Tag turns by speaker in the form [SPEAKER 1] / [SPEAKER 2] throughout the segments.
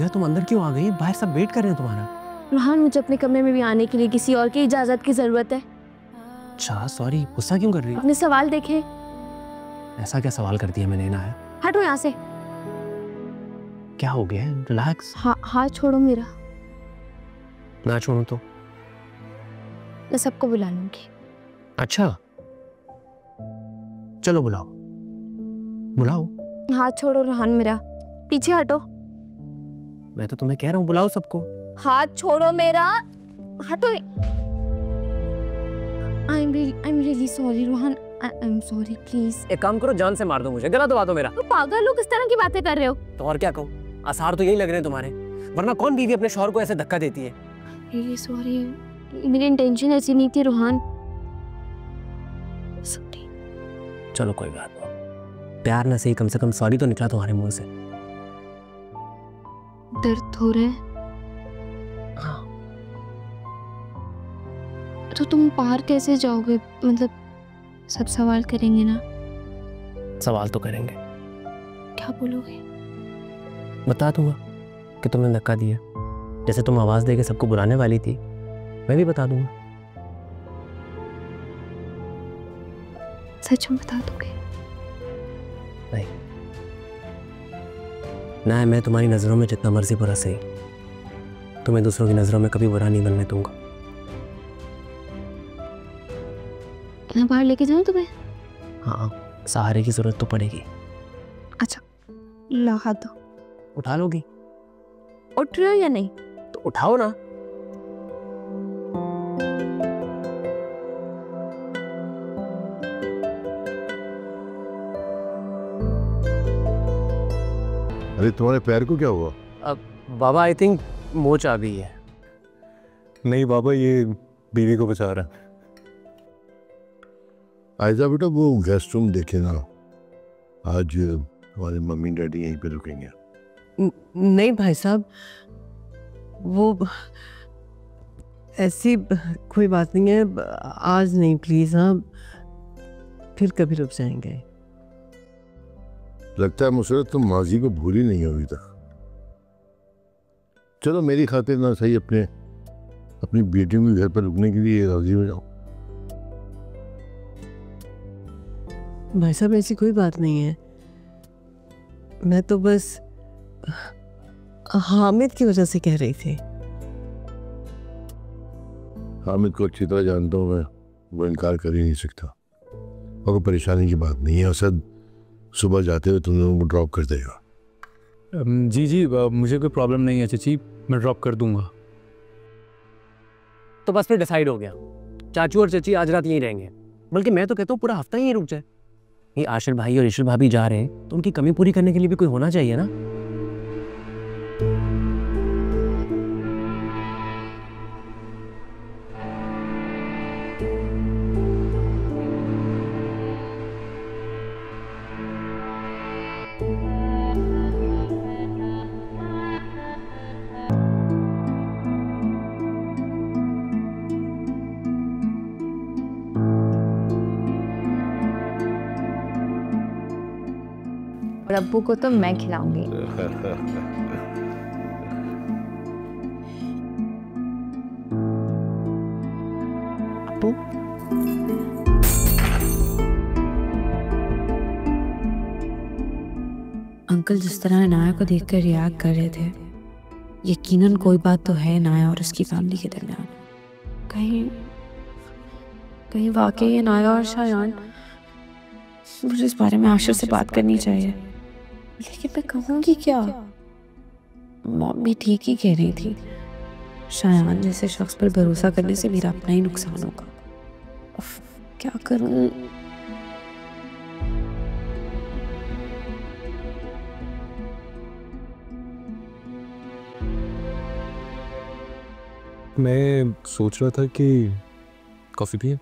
[SPEAKER 1] है, तुम अंदर क्यों आ गई? बाहर सब वेट कर रहे हैं तुम्हारा।
[SPEAKER 2] रुहान, मुझे अपने कमरे में भी आने के लिए किसी और की इजाजत की जरूरत है।
[SPEAKER 1] अच्छा सॉरी, गुस्सा क्यों कर रही है?
[SPEAKER 2] अपने सवाल देखे।
[SPEAKER 1] ऐसा क्या सवाल कर दिया मैंने इनाया?
[SPEAKER 2] हटो यहाँ से।
[SPEAKER 1] क्या हो गया? रिलैक्स।
[SPEAKER 2] हाथ छोड़ो मेरा।
[SPEAKER 1] ना छोड़ूं तो?
[SPEAKER 2] मैं सबको बुला लूंगी।
[SPEAKER 1] अच्छा चलो बुलाओ बुलाओ।
[SPEAKER 2] हाथ छोड़ो रुहान मेरा, पीछे हटो।
[SPEAKER 1] मैं तो तुम्हें कह रहा हूँ बुलाओ सबको।
[SPEAKER 2] हाथ छोड़ो मेरा, हटो। I'm really sorry Ruhan, I'm sorry please।
[SPEAKER 1] एक काम करो, जान से मार दो मुझे, गला दबा दो मेरा।
[SPEAKER 2] तो पागल हो, किस तरह की बातें कर रहे हो?
[SPEAKER 1] तो और क्या कहूँ, आसार तो यही लग रहे हैं तुम्हारे, वरना कौन बीवी अपने शौहर को ऐसे धक्का देती है?
[SPEAKER 2] Really sorry, मेरी इंटेंशन ऐसी नहीं थी रुहान।
[SPEAKER 1] चलो कोई बात नहीं, प्यार ना सही कम से कम सॉरी तो निकला तुम्हारे मुंह से।
[SPEAKER 2] दर्द हो रहा है?
[SPEAKER 1] हाँ।
[SPEAKER 2] तो तुम बाहर कैसे जाओगे? मतलब सब सवाल करेंगे ना?
[SPEAKER 1] सवाल तो करेंगे।
[SPEAKER 2] क्या बोलोगे?
[SPEAKER 1] बता दूंगा कि तुमने धक्का दिया, जैसे तुम आवाज देके सबको बुलाने वाली थी, मैं भी बता दूंगा।
[SPEAKER 2] सच में बता दोगे?
[SPEAKER 1] नहीं ना, मैं तुम्हारी नजरों में जितना मर्जी बुरा सही, तुम्हें दूसरों की नजरों में कभी बुरा नहीं बनने दूंगा।
[SPEAKER 2] मैं बाहर लेके जाऊं तुम्हें?
[SPEAKER 1] हाँ, सहारे की जरूरत तो पड़ेगी।
[SPEAKER 2] अच्छा ला हाथ दो।
[SPEAKER 1] उठा लोगी?
[SPEAKER 2] उठ रहे हो या नहीं?
[SPEAKER 1] तो उठाओ ना।
[SPEAKER 3] अरे तुम्हारे पैर को क्या हुआ?
[SPEAKER 1] अब बाबा आई थिंक मोच आ गई है।
[SPEAKER 4] नहीं बाबा, ये बीवी को बचा रहा है।
[SPEAKER 3] आयजा बेटा, वो गेस्ट रूम देखे ना, आज हमारे मम्मी डैडी यहीं पे रुकेंगे।
[SPEAKER 5] नहीं भाई साहब, वो ऐसी कोई बात नहीं है, आज नहीं प्लीज। हाँ, फिर कभी रुक जाएंगे।
[SPEAKER 3] लगता है मुसरत तुम माजी को भूली नहीं हो अभी तक। चलो मेरी खातिर ना सही अपनी बेटियों के घर पर रुकने के लिए राजी हो जाओ।
[SPEAKER 5] भाई साहब ऐसी कोई बात नहीं है, मैं तो बस हामिद की वजह से कह रही थी।
[SPEAKER 3] हामिद को अच्छी तरह जानता हूँ मैं, वो इनकार कर ही नहीं सकता, और कोई परेशानी की बात नहीं है। असद सुबह जाते हुए तुम लोगों को ड्रॉप कर देगा।
[SPEAKER 4] जी जी, मुझे कोई प्रॉब्लम नहीं है चाची, मैं ड्रॉप कर दूंगा।
[SPEAKER 1] तो बस फिर डिसाइड हो गया, चाचू और चाची आज रात यहीं रहेंगे, बल्कि मैं तो कहता हूँ पूरा हफ्ता यहीं रुक जाए। ये आशिर भाई और ईशर भाभी जा रहे हैं तो उनकी कमी पूरी करने के लिए भी कोई होना चाहिए ना।
[SPEAKER 2] अब्बू को तो मैं खिलाऊंगी।
[SPEAKER 5] अब्बू
[SPEAKER 6] अंकल जिस तरह नाया को देखकर रिएक्ट कर रहे थे, यकीनन कोई बात तो है नाया और उसकी फैमिली के दरमियान। कहीं वाकई ये नाया और शायान, मुझे इस बारे में आशिर से बात करनी चाहिए, लेकिन मैं कहूँगी क्या? मॉम भी ठीक ही कह रही थी, शायान जैसे शख्स पर भरोसा करने से मेरा अपना ही नुकसान होगा। उफ, क्या करूँ?
[SPEAKER 4] मैं सोच रहा था कि कॉफी पिए।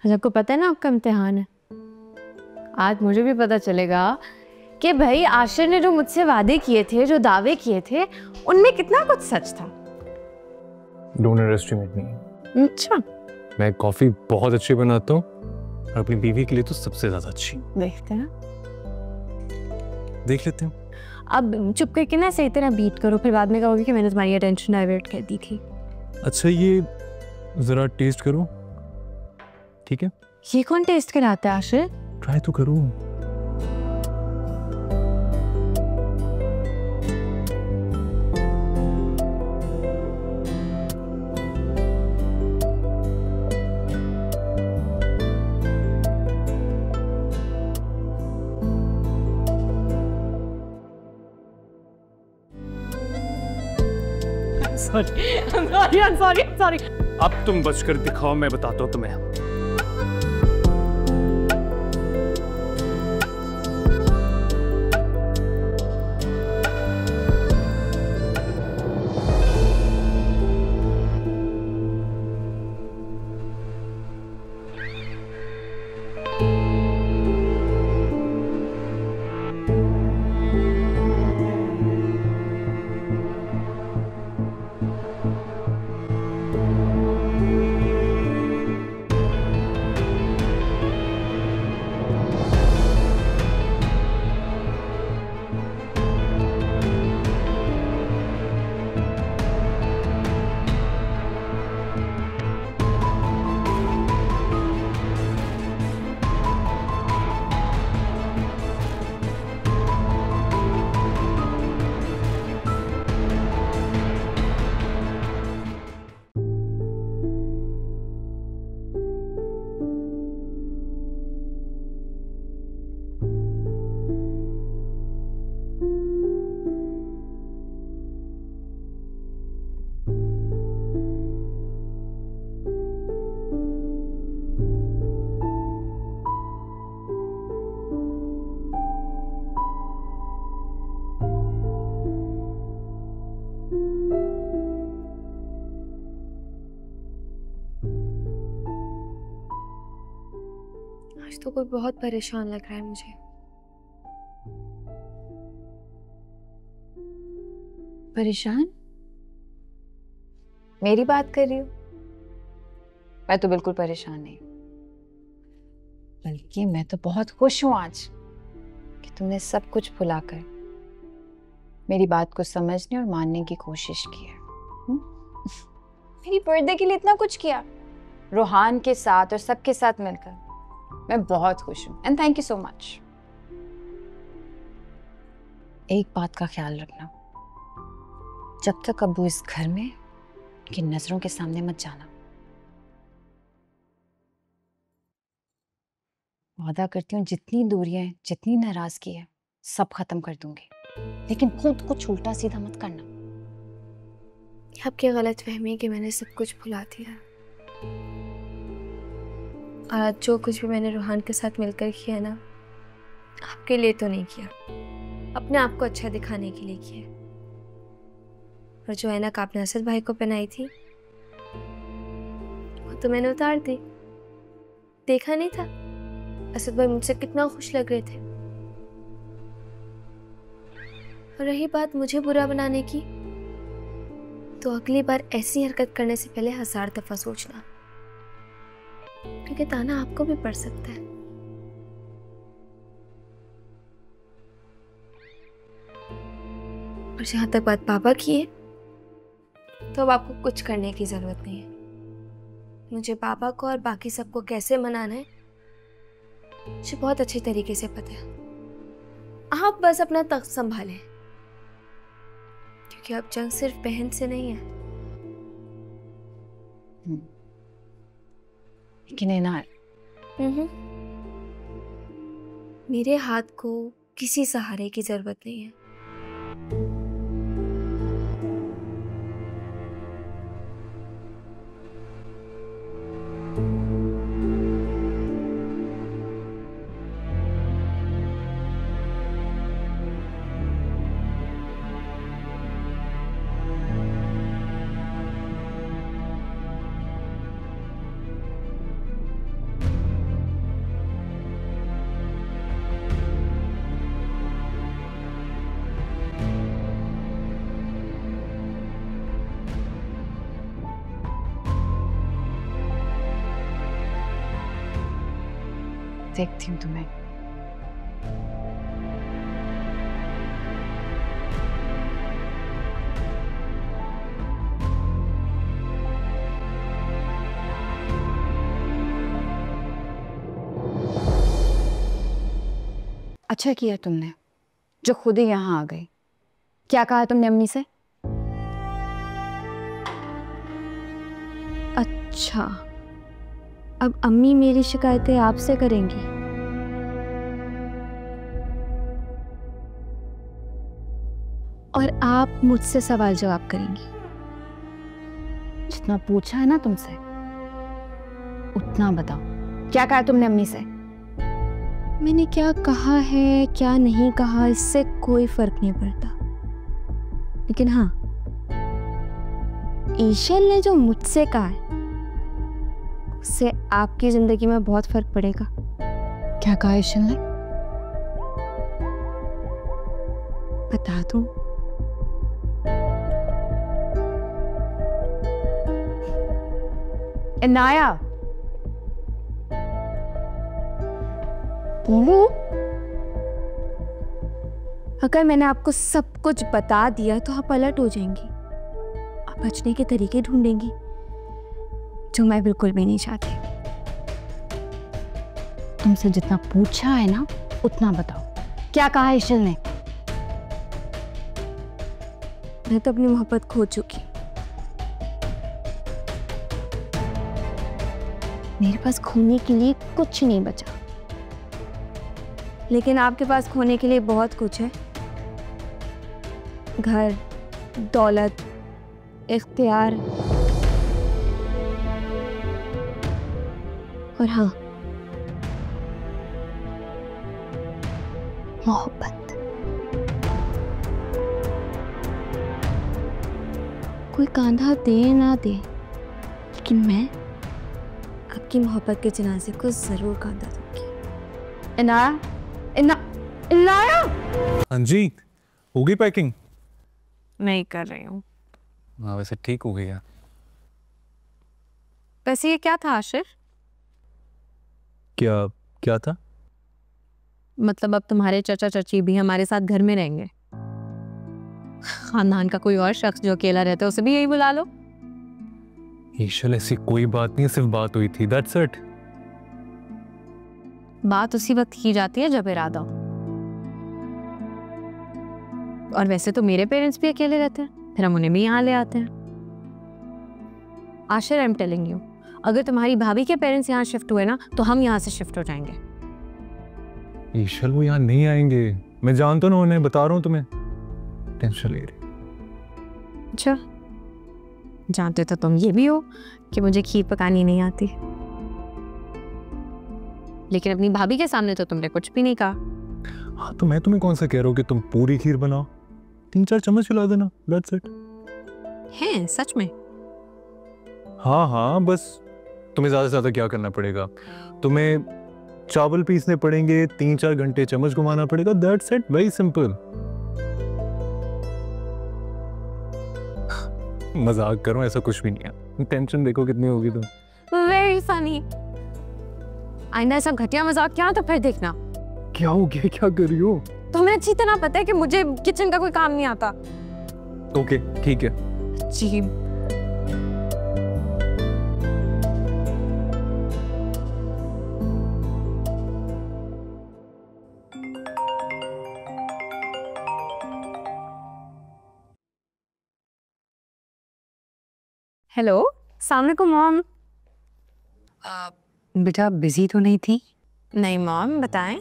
[SPEAKER 2] आपको पता है ना आपका इम्तिहान है आज। मुझे भी पता चलेगा कि भाई आशिर ने जो मुझसे वादे किए थे, जो दावे किए थे, उनमें कितना कुछ सच था।
[SPEAKER 4] डोंट अंडरएस्टिमेट मी।
[SPEAKER 2] अच्छा,
[SPEAKER 4] मैं कॉफ़ी बहुत अच्छी बनाता हूँ और अपनी बीवी के लिए तो सबसे ज़्यादा अच्छी।
[SPEAKER 2] देखते हैं।
[SPEAKER 4] देख लेते हैं।
[SPEAKER 2] अब चुप करके ना सही तरह बीट करो, फिर बाद में कहोगे कि मैंने तुम्हारी अटेंशन डाइवर्ट कर दी थी।
[SPEAKER 4] अच्छा ये ज़रा टेस्ट करो, ठीक है?
[SPEAKER 2] ये कौन टेस्ट कराता है आशिर?
[SPEAKER 4] ट्राई तो करो।
[SPEAKER 2] सॉरी।
[SPEAKER 1] अब तुम बचकर दिखाओ, मैं बताता हूँ तुम्हें।
[SPEAKER 6] आज तो कोई बहुत परेशान लग रहा है मुझे।
[SPEAKER 7] परेशान? मेरी बात कर रही हो? मैं तो बिल्कुल परेशान नहीं, बल्कि मैं तो बहुत खुश हूं आज कि तुमने सब कुछ भुलाकर मेरी बात को समझने और मानने की कोशिश की है। मेरी बर्थडे के लिए इतना कुछ किया, रोहान के साथ और सबके साथ मिलकर। मैं बहुत खुश हूँ and thank you so much. एक बात का ख्याल रखना, जब तक अब्बू इस घर में उनकी नजरों के सामने मत जाना। वादा करती हूँ जितनी दूरियां हैं, जितनी नाराजगी है, सब खत्म कर दूंगी, लेकिन खुद कुछ उल्टा सीधा मत करना।
[SPEAKER 6] आपकी गलतफहमी है कि मैंने सब कुछ भुला दिया। आज जो कुछ भी मैंने रूहान के साथ मिलकर किया ना, आपके लिए तो नहीं किया, अपने आप को अच्छा दिखाने के लिए किया। और जो ऐनक आपने असद भाई को पहनाई थी वो तो मैंने उतार दी। देखा नहीं था असद भाई मुझसे कितना खुश लग रहे थे। और रही बात मुझे बुरा बनाने की, तो अगली बार ऐसी हरकत करने से पहले 1000 दफा सोचना, क्योंकि ताना आपको भी पड़ सकता है। और जहां तक बात पापा की है, तो अब आपको कुछ करने की जरूरत नहीं है। मुझे पापा को और बाकी सबको कैसे मनाना है मुझे बहुत अच्छे तरीके से पता है। आप बस अपना तख्त संभालें, क्योंकि अब जंग सिर्फ बहन से नहीं है।
[SPEAKER 7] लेकिन इनार,
[SPEAKER 6] मेरे हाथ को किसी सहारे की जरूरत नहीं है।
[SPEAKER 7] देखती हूँ तुम्हें। अच्छा किया तुमने जो खुद ही यहाँ आ गई। क्या कहा तुमने अम्मी से?
[SPEAKER 2] अच्छा, अब अम्मी मेरी शिकायतें आपसे करेंगी? और आप मुझसे सवाल जवाब करेंगी?
[SPEAKER 7] जितना पूछा है ना तुमसे उतना बताओ। क्या कहा तुमने अम्मी से?
[SPEAKER 2] मैंने क्या कहा है क्या नहीं कहा इससे कोई फर्क नहीं पड़ता, लेकिन हाँ, ईशल ने जो मुझसे कहा है उससे आपकी जिंदगी में बहुत फर्क पड़ेगा।
[SPEAKER 7] क्या कहा ईशल ने?
[SPEAKER 2] बता दूं?
[SPEAKER 7] इनाया, बोलो।
[SPEAKER 2] अगर मैंने आपको सब कुछ बता दिया तो आप अलर्ट हो जाएंगी, आप बचने के तरीके ढूंढेंगी, जो मैं बिल्कुल भी नहीं चाहती।
[SPEAKER 7] तुमसे जितना पूछा है ना उतना बताओ। क्या कहा ईशल ने?
[SPEAKER 2] मैं तो अपनी मोहब्बत खो चुकी। मेरे पास खोने के लिए कुछ नहीं बचा, लेकिन आपके पास खोने के लिए बहुत कुछ है। घर, दौलत, इख्तियार और हाँ, मोहब्बत। कोई कांधा दे ना दे, लेकिन मैं आपकी मोहब्बत के जनाजे को जरूर कांधा दूंगी।
[SPEAKER 7] इनाया, इनाया।
[SPEAKER 4] हाँ जी, हो गई पैकिंग?
[SPEAKER 6] नहीं कर रही हूँ।
[SPEAKER 4] हाँ वैसे ठीक हो गया।
[SPEAKER 6] वैसे ये क्या था आशिर?
[SPEAKER 4] क्या क्या था?
[SPEAKER 6] मतलब अब तुम्हारे चाचा चाची भी हमारे साथ घर में रहेंगे? खानदान का कोई और शख्स जो अकेला रहता है उसे भी यही बुला लो।
[SPEAKER 4] ईशल ऐसी कोई बात नहीं, सिर्फ बात हुई थी, दैट्स इट।
[SPEAKER 6] बात उसी वक्त की जाती है जब इरादा हो। और वैसे तो मेरे पेरेंट्स भी अकेले रहते हैं, फिर हम उन्हें भी यहाँ ले आते हैं। Ashir, I am telling you, अगर तुम्हारी भाभी के पेरेंट्स यहाँ शिफ्ट हुए ना तो हम यहाँ से शिफ्ट हो जाएंगे।
[SPEAKER 4] ईशल वो यहाँ नहीं आएंगे, मैं जानता हूँ उन्हें, बता रहा हूँ तुम्हें, टेंशन ले रही।
[SPEAKER 6] अच्छा, जानते तो तुम ये भी हो कि मुझे खीर पकानी नहीं आती, लेकिन अपनी भाभी के सामने तो तुमने कुछ भी नहीं कहा।
[SPEAKER 4] हाँ तो मैं तुम्हें कौन सा कह रहा हूँ कि तुम पूरी खीर बनाओ, 3-4 चम्मच खिला देना, दैट्स इट।
[SPEAKER 6] हैं सच में?
[SPEAKER 4] हाँ हाँ, बस तुम्हें ज़्यादा से ज़्यादा क्या करना पड़ेगा, तुम्हें चावल पीसने पड़ेंगे, 3-4 घंटे चम्मच घुमाना पड़ेगा, दैट्स इट, वेरी सिंपल। मजाक करो, ऐसा कुछ भी नहीं है, टेंशन देखो कितनी होगी तुम।
[SPEAKER 6] Very funny. आइंदा ऐसा घटिया मजाक क्या तो फिर देखना।
[SPEAKER 4] क्या हो गया, क्या कर रही हो?
[SPEAKER 6] तुम्हें अच्छी तरह पता है कि मुझे किचन का कोई काम नहीं आता।
[SPEAKER 4] ओके ठीक है।
[SPEAKER 6] जी हेलो, अस्सलाम वालेकुम मॉम।
[SPEAKER 8] बेटा बिजी तो नहीं थी?
[SPEAKER 6] नहीं मॉम, बताएं।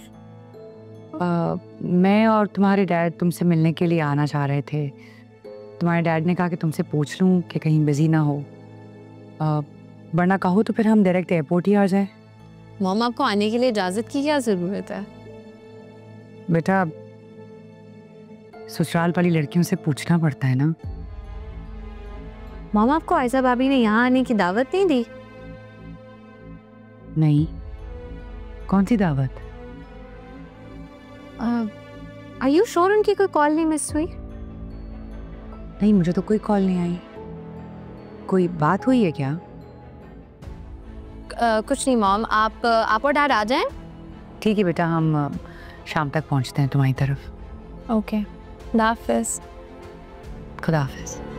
[SPEAKER 8] मैं और तुम्हारे डैड तुमसे मिलने के लिए आना चाह रहे थे। तुम्हारे डैड ने कहा कि तुमसे पूछ लूं कि कहीं बिजी ना हो, वरना कहो तो फिर हम डायरेक्ट एयरपोर्ट ही आ जाए।
[SPEAKER 6] मॉम, आपको आने के लिए इजाज़त की क्या ज़रूरत है?
[SPEAKER 8] बेटा ससुराल वाली लड़कियों से पूछना पड़ता है ना।
[SPEAKER 6] मॉम, आपको आयशा भाभी ने यहाँ आने की दावत नहीं दी?
[SPEAKER 8] नहीं, कौन सी दावत?
[SPEAKER 6] आर यू श्योर उनकी कोई कॉल नहीं मिस हुई?
[SPEAKER 8] नहीं, मुझे तो कोई कॉल नहीं आई। कोई बात हुई है क्या?
[SPEAKER 6] कुछ नहीं मॉम, आप और डैड आ जाएं,
[SPEAKER 8] ठीक है बेटा, हम शाम तक पहुंचते हैं तुम्हारी तरफ।
[SPEAKER 6] ओके, खुदा हाफिज़।
[SPEAKER 8] खुदा हाफिज़।